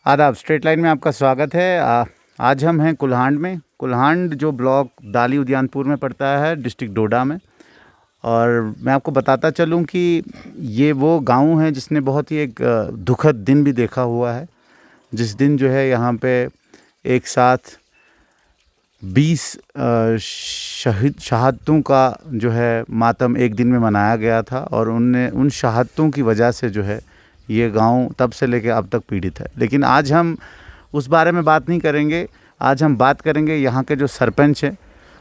आदाब, straight line में आपका स्वागत है। आज हम हैं कुल्हांड में। कुल्हांड जो ब्लॉक दाली उद्यानपुर में पड़ता है, डिस्ट्रिक्ट डोडा में। और मैं आपको बताता चलूं कि ये वो गांव है जिसने बहुत ही एक दुखद दिन भी देखा हुआ है। जिस दिन जो है यहाँ पे एक साथ 20 शहादतों का जो है मातम एक दिन में मनाया गया था, और उन शहादतों की वजह से जो है ये गांव तब से लेकर अब तक पीड़ित है। लेकिन आज हम उस बारे में बात नहीं करेंगे। आज हम बात करेंगे यहाँ के जो सरपंच हैं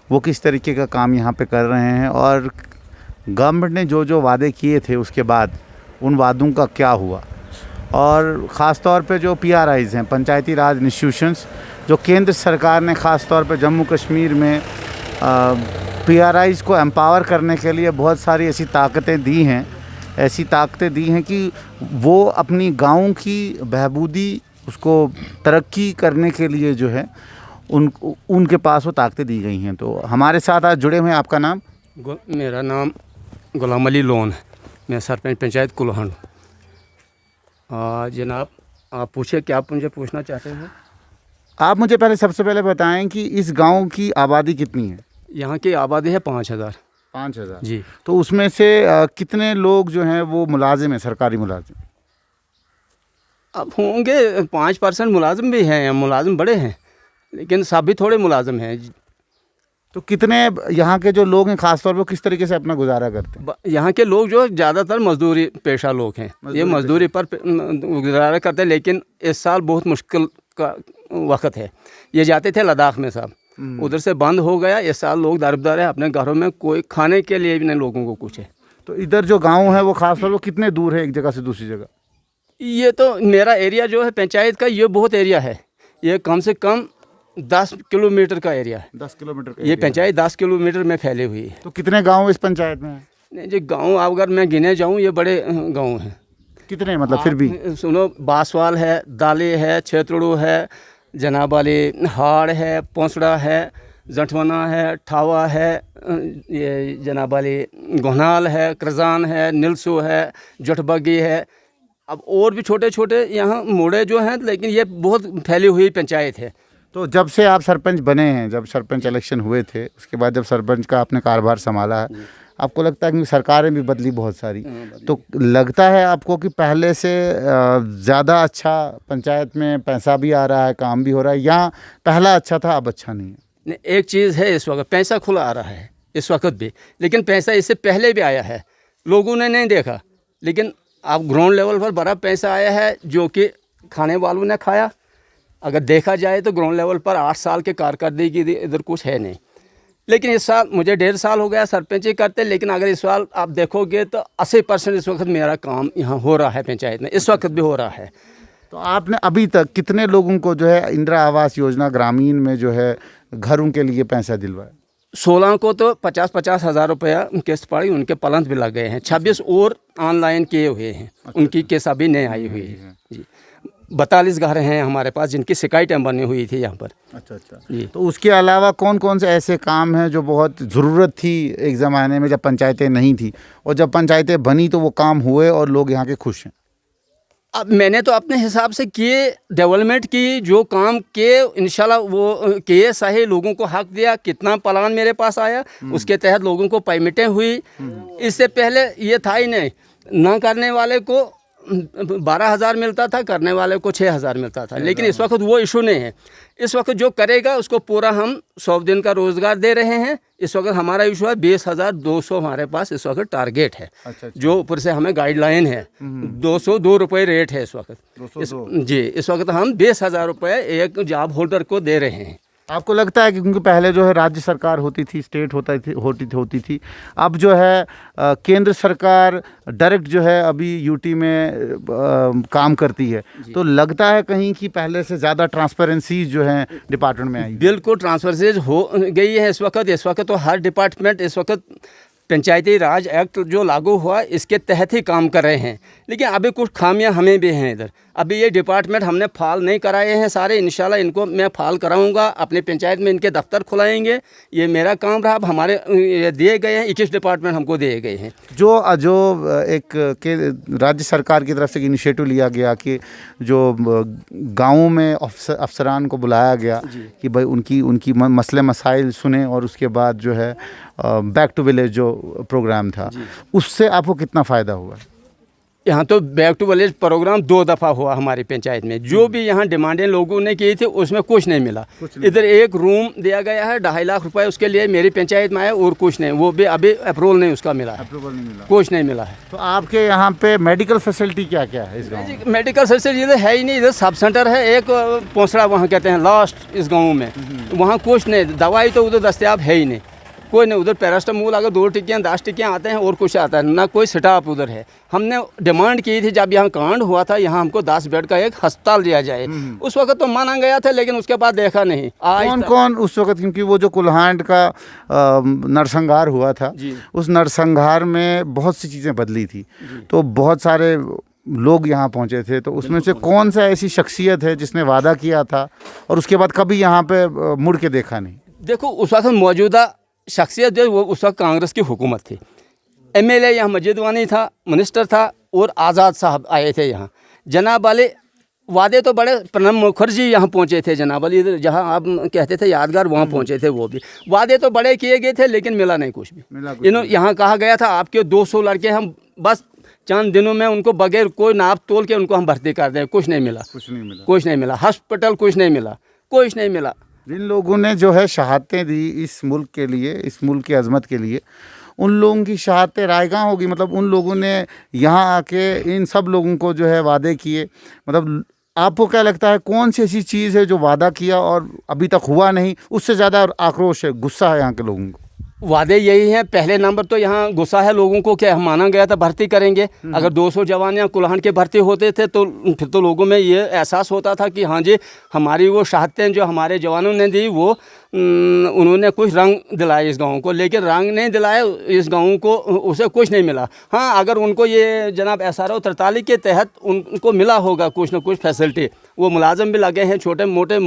वो किस तरीके का काम यहाँ पे कर रहे हैं, और गवर्नमेंट ने जो जो वादे किए थे उसके बाद उन वादों का क्या हुआ। और ख़ास तौर पे जो PRIs हैं, पंचायती राज इंस्टीट्यूशंस, जो केंद्र सरकार ने ख़ास तौर पे जम्मू कश्मीर में PRIs को एम्पावर करने के लिए बहुत सारी ऐसी ताकतें दी हैं कि वो अपनी गाँव की बहबूदी, उसको तरक्की करने के लिए जो है उनके पास वो ताकतें दी गई हैं। तो हमारे साथ आज जुड़े हुए हैं। आपका नाम? मेरा नाम गुलाम अली लोन है। मैं सरपंच पंचायत कुल्हांड। जनाब, आप पूछिए, क्या आप मुझे पूछना चाहते हैं? आप मुझे सबसे पहले बताएं कि इस गांव की आबादी कितनी है? यहाँ की आबादी है 5000। 5000 जी। तो उसमें से कितने लोग जो हैं वो मुलाजिम हैं, सरकारी मुलाजिम? अब होंगे 5% मुलाजिम भी हैं, मुलाजिम बड़े हैं, लेकिन सब भी थोड़े मुलाजिम हैं। तो कितने यहाँ के जो लोग हैं ख़ास तौर पर किस तरीके से अपना गुजारा करते हैं? यहाँ के लोग जो ज़्यादातर मजदूरी पेशा लोग हैं, ये मजदूरी पर गुजारा करते हैं। लेकिन इस साल बहुत मुश्किल का वक्त है। ये जाते थे लद्दाख में साहब, उधर से बंद हो गया। इस साल लोग दरबदर है अपने घरों में, कोई खाने के लिए भी नहीं लोगों को कुछ है। तो इधर जो गांव है वो ख़ास तौर पर कितने दूर है एक जगह से दूसरी जगह? ये तो मेरा एरिया जो है पंचायत का, ये बहुत एरिया है। ये कम से कम 10 किलोमीटर का एरिया है। 10 किलोमीटर का ये पंचायत 10 किलोमीटर में फैली हुई है। तो कितने गांव इस पंचायत में हैं? नहीं जी, गाँव अगर मैं गिने जाऊँ ये बड़े गाँव हैं। कितने, मतलब फिर भी सुनो, बासवाल है, दाली है, छेतड़ू है, जनाब वाली हाड़ है, पोंसड़ा है, जठवना है, ठावा है, ये जनाब वाली गोहनाल है, करजान है, नीलसू है, जटबगी है। अब और भी छोटे छोटे यहाँ मोड़े जो हैं, लेकिन ये बहुत फैली हुई पंचायत है। तो जब से आप सरपंच बने हैं, जब सरपंच इलेक्शन हुए थे, उसके बाद जब सरपंच का आपने कारोबार संभाला है, आपको लगता है कि सरकारें भी बदली बहुत सारी, तो लगता है आपको कि पहले से ज़्यादा अच्छा पंचायत में पैसा भी आ रहा है, काम भी हो रहा है, या पहला अच्छा था अब अच्छा नहीं है? नहीं, एक चीज़ है, इस वक्त पैसा खुला आ रहा है इस वक्त भी, लेकिन पैसा इससे पहले भी आया है, लोगों ने नहीं देखा। लेकिन अब ग्राउंड लेवल पर बड़ा पैसा आया है जो कि खाने वालों ने खाया। अगर देखा जाए तो ग्राउंड लेवल पर 8 साल के कारकर्दगी इधर कुछ है नहीं। लेकिन इस साल मुझे 1.5 साल हो गया सरपंची करते, लेकिन अगर इस साल आप देखोगे तो 80% इस वक्त मेरा काम यहाँ हो रहा है पंचायत में, इस वक्त भी हो रहा है। तो आपने अभी तक कितने लोगों को जो है इंदिरा आवास योजना ग्रामीण में जो है घरों के लिए पैसा दिलवाया? 16 को तो 50-50 हज़ार रुपया किस्त पड़ी, उनके पलंत भी लग गए हैं। 26 और ऑनलाइन किए हुए हैं, उनकी किस्त अभी नहीं आई हुई है जी। 42 घर हैं हमारे पास जिनकी शिकायतें बनी हुई थी यहाँ पर। अच्छा जी। तो उसके अलावा कौन कौन से ऐसे काम हैं जो बहुत ज़रूरत थी एक ज़माने में जब पंचायतें नहीं थी, और जब पंचायतें बनी तो वो काम हुए और लोग यहाँ के खुश हैं? अब मैंने तो अपने हिसाब से किए, डेवलपमेंट की, जो काम किए इंशाल्लाह वो किए, सही लोगों को हक दिया। कितना प्लान मेरे पास आया, उसके तहत लोगों को पेमेंटें हुई। इससे पहले ये था ही नहीं, ना करने वाले को 12,000 मिलता था, करने वाले को 6,000 मिलता था। लेकिन इस वक्त वो इशू नहीं है। इस वक्त जो करेगा उसको पूरा हम 100 दिन का रोज़गार दे रहे हैं। इस वक्त हमारा इशू है 20,200 हमारे पास इस वक्त टारगेट है। अच्छा। जो ऊपर से हमें गाइडलाइन है, 202 रुपये रेट है इस वक्त। जी, इस वक्त हम 20,000 रुपये एक जॉब होल्डर को दे रहे हैं। आपको लगता है कि क्योंकि पहले जो है राज्य सरकार होती थी, स्टेट होती थी, अब जो है केंद्र सरकार डायरेक्ट जो है अभी यूटी में काम करती है, तो लगता है कहीं कि पहले से ज़्यादा ट्रांसपेरेंसी जो है डिपार्टमेंट में आई? बिल्कुल ट्रांसपेरेंसी हो गई है इस वक्त तो हर डिपार्टमेंट इस वक्त पंचायती राज एक्ट जो लागू हुआ इसके तहत ही काम कर रहे हैं। लेकिन अभी कुछ खामियां हमें भी हैं इधर। अभी ये डिपार्टमेंट हमने फाल नहीं कराए हैं सारे, इंशाल्लाह इनको मैं फाल कराऊंगा, अपने पंचायत में इनके दफ्तर खुलाएंगे। ये मेरा काम रहा। अब हमारे ये दिए गए हैं 21 डिपार्टमेंट हमको दिए गए हैं। जो जो एक के राज्य सरकार की तरफ से इनिशिएटिव लिया गया कि जो गाँव में अफसरान को बुलाया गया कि भाई उनकी मसले मसाइल सुने और उसके बाद जो है बैक टू विलेज जो प्रोग्राम था, उससे आपको कितना फ़ायदा हुआ? यहाँ तो बैक टू विलेज प्रोग्राम 2 दफ़ा हुआ हमारी पंचायत में। जो भी यहाँ डिमांडें लोगों ने की थी उसमें कुछ नहीं मिला। इधर एक रूम दिया गया है 2.5 लाख रुपए, उसके लिए मेरी पंचायत में आया और कुछ नहीं, वो भी अभी अप्रूवल नहीं उसका मिला है, अप्रूवल नहीं मिला, कुछ नहीं मिला है। तो आपके यहाँ पे मेडिकल फैसिलिटी क्या क्या है इस गाँव में? मेडिकल फैसिलिटी इधर है ही नहीं। इधर सब सेंटर है एक पोसड़ा, वहाँ कहते हैं लास्ट इस गाँव में, वहाँ कुछ नहीं, दवाई तो उधर दस्तियाब है ही नहीं, कोई नहीं। उधर पैरास्टामोल अगर 2 टिक्कियाँ 10 टिक्कियाँ आते हैं और कुछ आता है ना, कोई स्टाफ उधर है। हमने डिमांड की थी जब यहाँ कांड हुआ था, यहाँ हमको 10 बेड का एक अस्पताल दिया जाए, उस वक्त तो माना गया था, लेकिन उसके बाद देखा नहीं। कौन कौन उस वक्त, क्योंकि वो जो कुल्हांड का नरसंहार हुआ था, उस नरसंहार में बहुत सी चीज़ें बदली थी, तो बहुत सारे लोग यहाँ पहुँचे थे, तो उसमें से कौन सा ऐसी शख्सियत है जिसने वादा किया था और उसके बाद कभी यहाँ पे मुड़ के देखा नहीं? देखो, उस वक्त मौजूदा शख्सियत जो वो उस वक्त कांग्रेस की हुकूमत थी। एमएलए यहाँ मजीद वानी था, मिनिस्टर था, और आज़ाद साहब आए थे यहाँ। जनाब वाले वादे तो बड़े, प्रणब मुखर्जी यहाँ पहुँचे थे जनाब वाली, इधर जहाँ आप कहते थे यादगार, वहाँ पहुँचे थे। वो भी वादे तो बड़े किए गए थे, लेकिन मिला नहीं कुछ भी। इन्होंने यहाँ कहा गया था आपके 200 लड़के हम बस चंद दिनों में उनको बगैर कोई नाप तोल के उनको हम भर्ती कर दें, कुछ नहीं मिला, कुछ नहीं मिला। हॉस्पिटल कुछ नहीं मिला, कुछ नहीं मिला। जिन लोगों ने जो है शहादतें दी इस मुल्क के लिए, इस मुल्क की अजमत के लिए, उन लोगों की शहादतें रायगां होगी। मतलब उन लोगों ने यहाँ आके इन सब लोगों को जो है वादे किए। मतलब आपको क्या लगता है कौन सी ऐसी चीज़ है जो वादा किया और अभी तक हुआ नहीं, उससे ज़्यादा आक्रोश है, गुस्सा है यहाँ के लोगों को? वादे यही हैं। पहले नंबर तो यहाँ गुस्सा है लोगों को, क्या माना गया था भर्ती करेंगे। अगर 200 जवान यहाँ कुल्हांड के भर्ती होते थे तो फिर तो लोगों में ये एहसास होता था कि हाँ जी, हमारी वो शहादतें जो हमारे जवानों ने दी वो उन्होंने कुछ रंग दिलाया इस गांव को, लेकिन रंग नहीं दिलाया इस गांव को, उसे कुछ नहीं मिला। हाँ, अगर उनको ये जनाब SRO 43 के तहत उनको मिला होगा कुछ ना कुछ फैसिलिटी, वो मुलाजम भी लगे हैं छोटे मोटे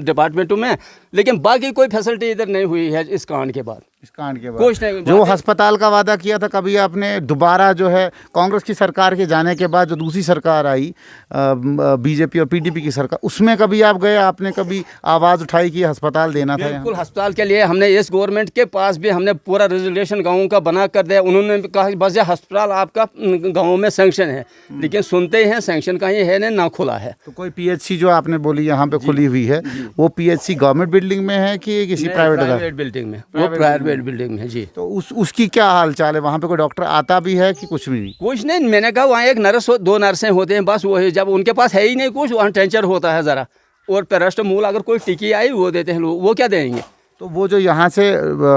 डिपार्टमेंटों में, लेकिन बाकी कोई फैसिलिटी इधर नहीं हुई है इस कांड के बाद। कुछ नहीं। जो अस्पताल का वादा किया था, कभी आपने दोबारा जो है कांग्रेस की सरकार के जाने के बाद जो दूसरी सरकार आई बीजेपी और PDP की सरकार, उसमें कभी आप गए, आपने कभी आवाज़ उठाई कि अस्पताल देना था? बिल्कुल, अस्पताल के लिए हमने इस गवर्नमेंट के पास भी हमने पूरा रेजोल्यूशन गाँव का बना कर दिया। उन्होंने कहा बस ये अस्पताल आपका गाँव में सेंक्शन है, लेकिन सुनते हैं सेंक्शन कहीं है ना खुला है। तो कोई PHC जो आपने बोली यहाँ पे खुली हुई है, वो PHC गवर्नमेंट बिल्डिंग में है कि किसी प्राइवेट बिल्डिंग में? वो प्राइवेट बिल्डिंग में जी। तो उसकी क्या हाल चाल है? वहाँ पे कोई डॉक्टर आता भी है कि कुछ भी नहीं? कुछ नहीं। मैंने कहा वहाँ एक नर्स 2 नर्सें होते हैं बस, वो है। जब उनके पास है ही नहीं कुछ, वहाँ टेंचर होता है ज़रा, और पैरास्टामोल अगर कोई टिकी आई वो देते हैं लोग, वो क्या देंगे? तो वो जो यहाँ से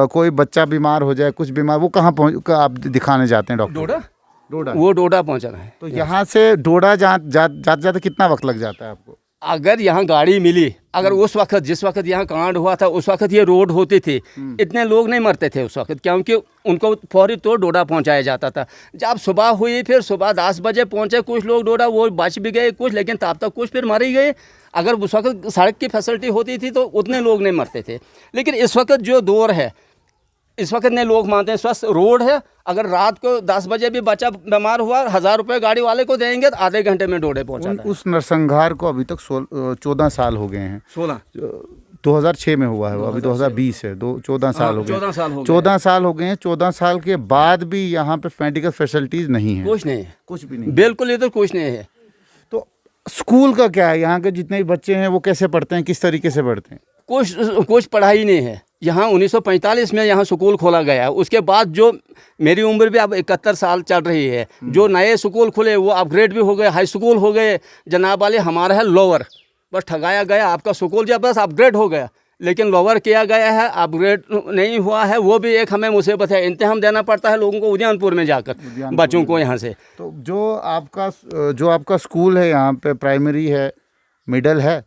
कोई बच्चा बीमार हो जाए, कुछ बीमार, वो कहाँ आप दिखाने जाते हैं डॉक्टर? डोडा। वो डोडा पहुँचाना है। तो यहाँ से डोडा जाते कितना वक्त लग जाता है आपको? अगर यहाँ गाड़ी मिली, अगर उस वक्त जिस वक्त यहाँ कांड हुआ था उस वक्त ये रोड होती थी, इतने लोग नहीं मरते थे उस वक्त, क्योंकि उनको फौरी तो डोडा पहुँचाया जाता था। जब सुबह हुई, फिर सुबह 10 बजे पहुँचे कुछ लोग डोडा, वो बच भी गए कुछ, लेकिन तब तक कुछ फिर मर ही गए। अगर उस वक्त सड़क की फैसिलिटी होती थी तो उतने लोग नहीं मरते थे। लेकिन इस वक्त जो दौर है, इस वक्त नहीं लोग मानते हैं। स्वस्थ रोड है, अगर रात को 10 बजे भी बच्चा बीमार हुआ, 1000 रुपये गाड़ी वाले को देंगे तो आधे घंटे में डोडे पहुँचाता है। उस नरसंहार को अभी तक 14 साल हो गए हैं। 16 2006 में हुआ है, अभी 2020 है, 14 साल हो गए। 14 साल हो गए हैं। 14 साल के बाद भी यहाँ पे मेडिकल फैसिलिटीज़ नहीं है? कुछ नहीं है, कुछ भी नहीं, बिल्कुल इधर कुछ नहीं है। तो स्कूल का क्या है? यहाँ के जितने भी बच्चे हैं वो कैसे पढ़ते हैं, किस तरीके से पढ़ते हैं? कुछ पढ़ाई नहीं है यहाँ। 1945 में यहाँ स्कूल खोला गया। उसके बाद जो मेरी उम्र भी अब 71 साल चल रही है, जो नए स्कूल खुले वो अपग्रेड भी हो गए, हाई स्कूल हो गए जनाब वाले। हमारा है लोअर, बस ठगाया गया आपका स्कूल, जब बस अपग्रेड हो गया, लेकिन लोअर किया गया है, अपग्रेड नहीं हुआ है। वो भी एक हमें मुसीबत है, इंतजाम देना पड़ता है लोगों को उद्यानपुर में जाकर, बच्चों को यहाँ से। तो जो आपका स्कूल है यहाँ पे प्राइमरी है, मिडल है?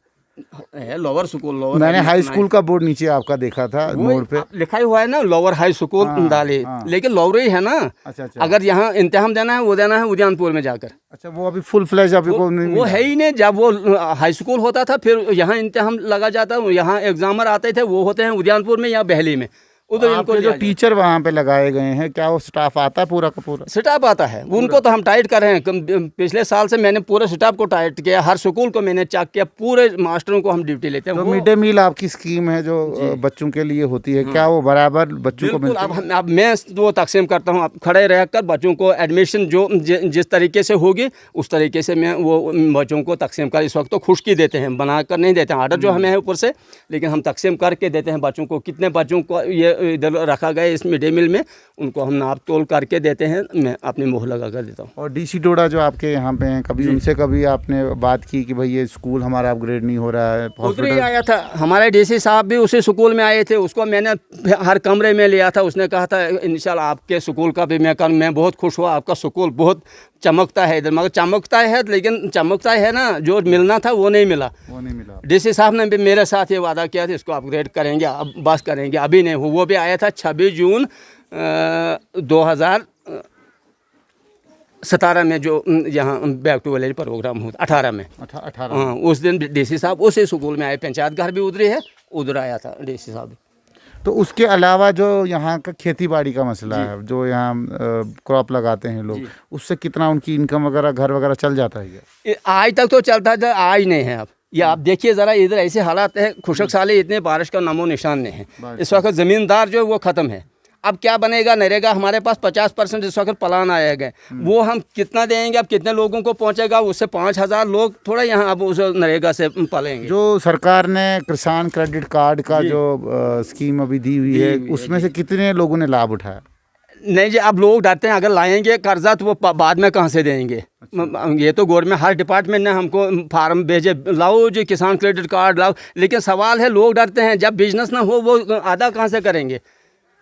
है लोअर स्कूल, लोअर मैंने हाई स्कूल का बोर्ड नीचे आपका देखा था मोड़ पे। लिखा ही हुआ है ना लोअर हाई स्कूल डाले, लेकिन लोअर ही है ना। अच्छा। अगर यहाँ इंतजाम देना है वो देना है उद्यानपुर में जाकर। अच्छा, वो अभी फुल फ्लैज अभी को नहीं वो मिला? है ही नहीं। जब वो हाई स्कूल होता था फिर यहाँ इंतजाम लगा जाता, यहाँ एग्जामर आते थे, वो होते हैं उद्यानपुर में या बहली में, उधर इनको आपके जो टीचर वहाँ पे लगाए गए हैं, क्या वो स्टाफ आता है पूरा का पूरा? स्टाफ आता है, उनको तो हम टाइट कर रहे हैं। पिछले साल से मैंने पूरे स्टाफ को टाइट किया, हर स्कूल को मैंने चेक किया, पूरे मास्टरों को हम ड्यूटी लेते हैं। तो मिड डे मील आपकी स्कीम है जो बच्चों के लिए होती है, क्या वो बराबर बच्चों को मिलती है? अब मैं वो तकसीम करता हूँ, अब खड़े रहकर बच्चों को एडमिशन जो जिस तरीके से होगी उस तरीके से मैं वो बच्चों को तकसीम कर, इस वक्त तो खुशकी देते हैं, बना कर नहीं देते हैं, आर्डर जो हमें है ऊपर से, लेकिन हम तकसीम करके देते हैं बच्चों को। कितने बच्चों को ये इधर रखा गया इस मिड डे मील में, उनको हम नाप तोल करके देते हैं, मैं अपनी मोहर लगा कर देता हूँ। और डीसी डोडा जो आपके यहाँ पे हैं, कभी उनसे कभी आपने बात की कि भाई ये स्कूल हमारा अपग्रेड नहीं हो रहा है? उधर ही आया था हमारे डीसी साहब भी उसी स्कूल में आए थे, उसको मैंने हर कमरे में लिया था। उसने कहा था इंशाल्लाह आपके स्कूल का भी मैं बहुत खुश हुआ, आपका स्कूल बहुत चमकता है इधर। मगर चमकता है, लेकिन चमकता है ना, जो मिलना था वो नहीं मिला। डीसी साहब ने भी मेरे साथ ये वादा किया था इसको अपग्रेड करेंगे, अब बस करेंगे, अभी नहीं हो। वो भी आया था 26 जून 2017 में, जो यहाँ बैक टू विलेज प्रोग्राम हुआ 18 में। 18 हाँ, उस दिन डीसी साहब उसी स्कूल में आए, पंचायत घर भी उधर है, उधर आया था डीसी साहब। तो उसके अलावा जो यहाँ का खेती बाड़ी का मसला है, जो यहाँ क्रॉप लगाते हैं लोग, उससे कितना उनकी इनकम वगैरह घर वगैरह चल जाता है क्या? आज तक तो चलता था, आज नहीं है। अब ये आप देखिए ज़रा, इधर ऐसे हालात है, खुशक साले, इतने बारिश का नामो निशान नहीं है। इस वक्त ज़मींदार जो है वो ख़त्म है। अब क्या बनेगा? नरेगा हमारे पास 50% इस वक्त प्लान आए गए, वो हम कितना देंगे? अब कितने लोगों को पहुंचेगा? उससे 5000 लोग थोड़ा यहाँ अब उस नरेगा से पालेंगे। जो सरकार ने किसान क्रेडिट कार्ड का जो स्कीम अभी दी हुई है, उसमें से कितने लोगों ने लाभ उठाया? नहीं जी, अब लोग डरते हैं, अगर लाएंगे कर्जा तो वो बाद में कहाँ से देंगे? ये तो गवर्नमेंट, हर डिपार्टमेंट ने हमको फार्म भेजे, लाओ जी किसान क्रेडिट कार्ड लाओ, लेकिन सवाल है लोग डरते हैं, जब बिजनेस ना हो वो आधा कहाँ से करेंगे?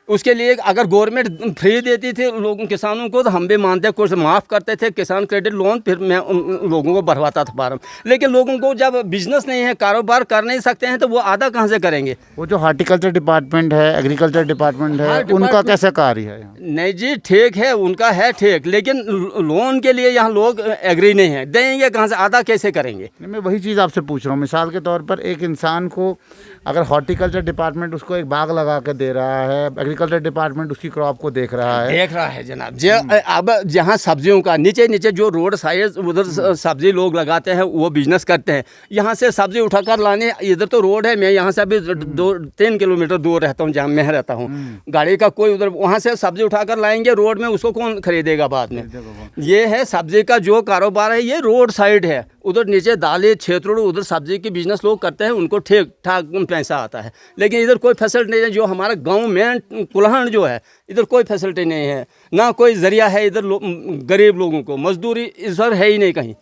उसके लिए अगर गवर्नमेंट फ्री देती थी लोगों किसानों को तो हम भी मानते, कुछ माफ़ करते थे किसान क्रेडिट लोन, फिर मैं उन लोगों को भरवाता था फार्म। लेकिन लोगों को जब बिजनेस नहीं है, कारोबार कर नहीं सकते हैं, तो वो आधा कहाँ से करेंगे? वो जो हार्टिकल्चर डिपार्टमेंट है, एग्रीकल्चर डिपार्टमेंट है, उनका कैसा कार्य है यहाँ? नहीं जी, ठीक है, उनका है ठीक, लेकिन लोन के लिए यहाँ लोग एग्री नहीं है, देंगे कहाँ से? आधा कैसे करेंगे? मैं वही चीज़ आपसे पूछ रहा हूँ। मिसाल के तौर पर एक इंसान को अगर हॉर्टिकल्चर डिपार्टमेंट उसको एक बाग लगा कर दे रहा है, एग्रीकल्चर डिपार्टमेंट उसकी क्रॉप को देख रहा है जनाब जी। अब जहाँ सब्जियों का नीचे नीचे जो रोड साइड उधर सब्जी लोग लगाते हैं, वो बिजनेस करते हैं, यहाँ से सब्जी उठाकर लाने, इधर तो रोड है, मैं यहाँ से अभी 2-3 किलोमीटर दूर रहता हूँ जहाँ मैं रहता हूँ, गाड़ी का कोई उधर, वहाँ से सब्जी उठाकर लाएंगे रोड में, उसको कौन खरीदेगा बाद में? ये है सब्जी का जो कारोबार है, ये रोड साइड है। उधर नीचे दालें क्षेत्र उधर सब्जी की बिजनेस लोग करते हैं, उनको ठीक ठाक पैसा आता है, लेकिन इधर कोई फैसिलिटी नहीं है। जो हमारा गांव में कुल्हड़ जो है, इधर कोई फैसिलिटी नहीं है, ना कोई ज़रिया है इधर गरीब लोगों को, मजदूरी इधर है ही नहीं कहीं।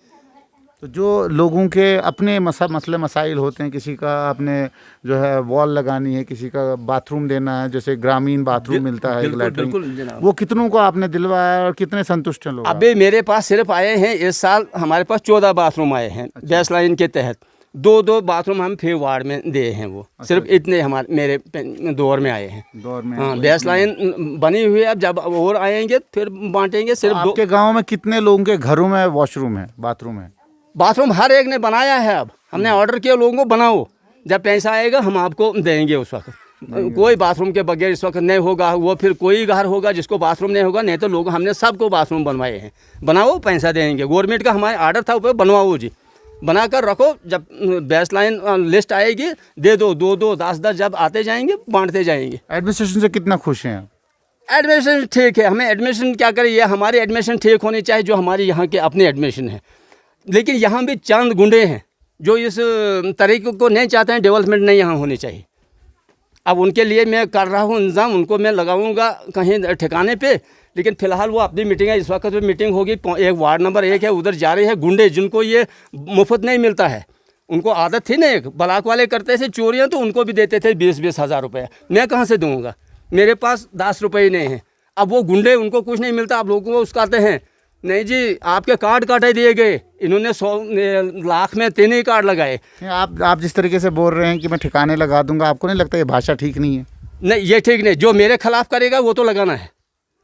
तो जो लोगों के अपने मसले मसाइल होते हैं, किसी का अपने जो है वॉल लगानी है, किसी का बाथरूम देना है, जैसे ग्रामीण बाथरूम मिलता है, बिल्कुल, वो कितनों को आपने दिलवाया और कितने संतुष्ट हैं लोग? अभी मेरे पास सिर्फ आए हैं इस साल, हमारे पास 14 बाथरूम आए हैं। अच्छा। बेस लाइन के तहत 2-2 बाथरूम हम फिर वार्ड में दिए हैं, वो सिर्फ इतने हमारे मेरे दौर में आए हैं। हाँ, बेस लाइन बनी हुई है, अब जब और आएंगे फिर बांटेंगे। सिर्फ आपके गाँव में कितने लोगों के घरों में वॉशरूम है, बाथरूम है? बाथरूम हर एक ने बनाया है। अब हमने ऑर्डर किया लोगों को, बनाओ, जब पैसा आएगा हम आपको देंगे। उस वक्त कोई बाथरूम के बगैर इस वक्त नहीं होगा, वो फिर कोई घर होगा जिसको बाथरूम नहीं होगा, नहीं तो लोग, हमने सबको बाथरूम बनवाए हैं। बनाओ, पैसा देंगे। गवर्नमेंट का हमारा ऑर्डर था ऊपर, बनवाओ जी, बना कर रखो, जब बेस लाइन लिस्ट आएगी दे दो, 2-2, 10-10 जब आते जाएंगे बांटते जाएंगे। एडमिनिस्ट्रेशन से कितना खुश हैं? एडमिशन ठीक है, हमें एडमिशन क्या करें, ये हमारी एडमिशन ठीक होनी चाहिए, जो हमारी यहाँ के अपने एडमिशन है। लेकिन यहाँ भी चंद गुंडे हैं जो इस तरीके को नहीं चाहते हैं, डेवलपमेंट नहीं यहाँ होनी चाहिए। अब उनके लिए मैं कर रहा हूँ इंतज़ाम, उनको मैं लगाऊंगा कहीं ठिकाने पे, लेकिन फ़िलहाल वो अपनी मीटिंग है, इस वक्त भी मीटिंग होगी। एक वार्ड नंबर 1 है, उधर जा रही है। गुंडे जिनको ये मुफ्त नहीं मिलता है, उनको आदत थी ना, एक ब्लॉक वाले करते थे चोरियाँ, तो उनको भी देते थे 20-20 हज़ार रुपये। मैं कहाँ से दूँगा? मेरे पास 10 रुपये नहीं हैं। अब वो गुंडे, उनको कुछ नहीं मिलता, अब लोगों को उसकाते हैं, नहीं जी, आपके कार्ड काटे दिए गए, इन्होंने 100 लाख में 3 ही कार्ड लगाए। आप जिस तरीके से बोल रहे हैं कि मैं ठिकाने लगा दूंगा, आपको नहीं लगता ये भाषा ठीक नहीं है? नहीं, ये ठीक नहीं, जो मेरे खिलाफ करेगा वो तो लगाना है।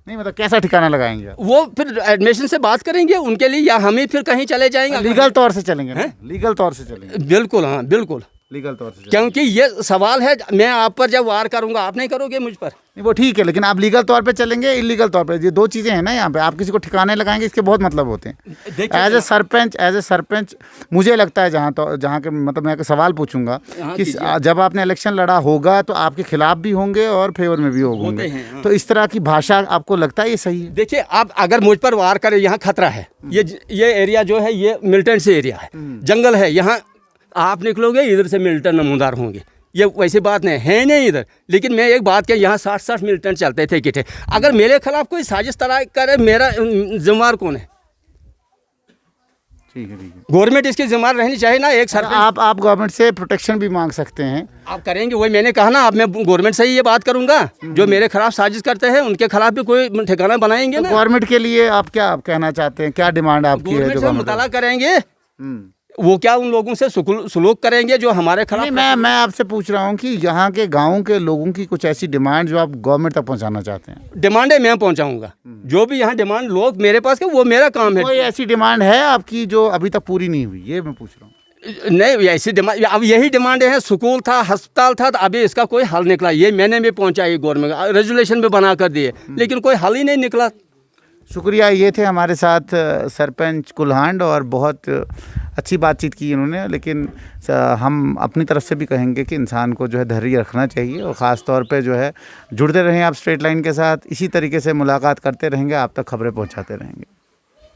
नहीं मतलब कैसा ठिकाना लगाएंगे आप? वो फिर एडमिशन से बात करेंगे उनके लिए, या हम ही फिर कहीं चले जाएंगे। लीगल तौर से चलेंगे ना? लीगल तौर से चलेंगे, बिल्कुल, हाँ बिल्कुल लीगल तौर से चलेंगे। क्योंकि ये सवाल है, मैं आप पर जब वार करूंगा आप नहीं करोगे मुझ पर। नहीं वो ठीक है, लेकिन आप लीगल तौर पे चलेंगे, इलीगल तौर पे, ये दो चीज़ें हैं ना यहाँ पे। आप किसी को ठिकाने लगाएंगे, इसके बहुत मतलब होते हैं। एज ए सरपंच मुझे लगता है, जहाँ के मतलब मैं सवाल पूछूंगा कि जब आपने इलेक्शन लड़ा होगा तो आपके खिलाफ भी होंगे और फेवर में भी होंगे, तो इस तरह की भाषा आपको लगता है ये सही है? देखिए, आप अगर मुझ पर वार करें, यहाँ खतरा है। ये एरिया जो है ये मिलिटेंट से एरिया है, जंगल है, यहाँ आप निकलोगे इधर से मिलिटेंट नमूदार होंगे, ये वैसी बात नहीं है नहीं इधर। लेकिन मैं एक बात कह, यहाँ 60 मिलिटेंट चलते थे इकट्ठे। अगर मेरे खिलाफ कोई साजिश तैयार करे, मेरा जिम्मेवार कौन है? ठीक है, ठीक है। गवर्नमेंट इसकी जिम्मेवार रहनी चाहिए ना। एक सर आप गवर्नमेंट से प्रोटेक्शन भी मांग सकते हैं। आप करेंगे, वही मैंने कहा ना, अब मैं गवर्नमेंट से ही ये बात करूंगा, जो मेरे खिलाफ साजिश करते हैं उनके खिलाफ भी कोई ठिकाना बनाएंगे तो ना। गवर्नमेंट के लिए आप क्या कहना चाहते हैं, क्या डिमांड आपकी है? गवर्नमेंट से मुताला करेंगे, हम्म। वो क्या उन लोगों से सुलूक करेंगे जो हमारे खिलाफ। नहीं, मैं आपसे पूछ रहा हूँ कि यहाँ के गाँव के लोगों की कुछ ऐसी डिमांड जो आप गवर्नमेंट तक पहुँचाना चाहते हैं। डिमांडें मैं पहुँचाऊंगा, जो भी यहाँ डिमांड लोग मेरे पास के, वो मेरा काम है। कोई ऐसी डिमांड है आपकी जो अभी तक पूरी नहीं हुई, ये मैं पूछ रहा हूँ? नहीं, ऐसी डिमांड, अब यही डिमांडें हैं। स्कूल था, अस्पताल था, तो अभी इसका कोई हल निकला, ये मैंने भी पहुँचाई गवर्नमेंट, रेजोल्यूशन भी बना कर दिए, लेकिन कोई हल ही नहीं निकला। शुक्रिया। ये थे हमारे साथ सरपंच कुल्हांड, और बहुत अच्छी बातचीत की इन्होंने। लेकिन हम अपनी तरफ से भी कहेंगे कि इंसान को जो है धैर्य रखना चाहिए, और ख़ास तौर पे जो है जुड़ते रहें आप स्ट्रेट लाइन के साथ, इसी तरीके से मुलाकात करते रहेंगे, आप तक खबरें पहुंचाते रहेंगे।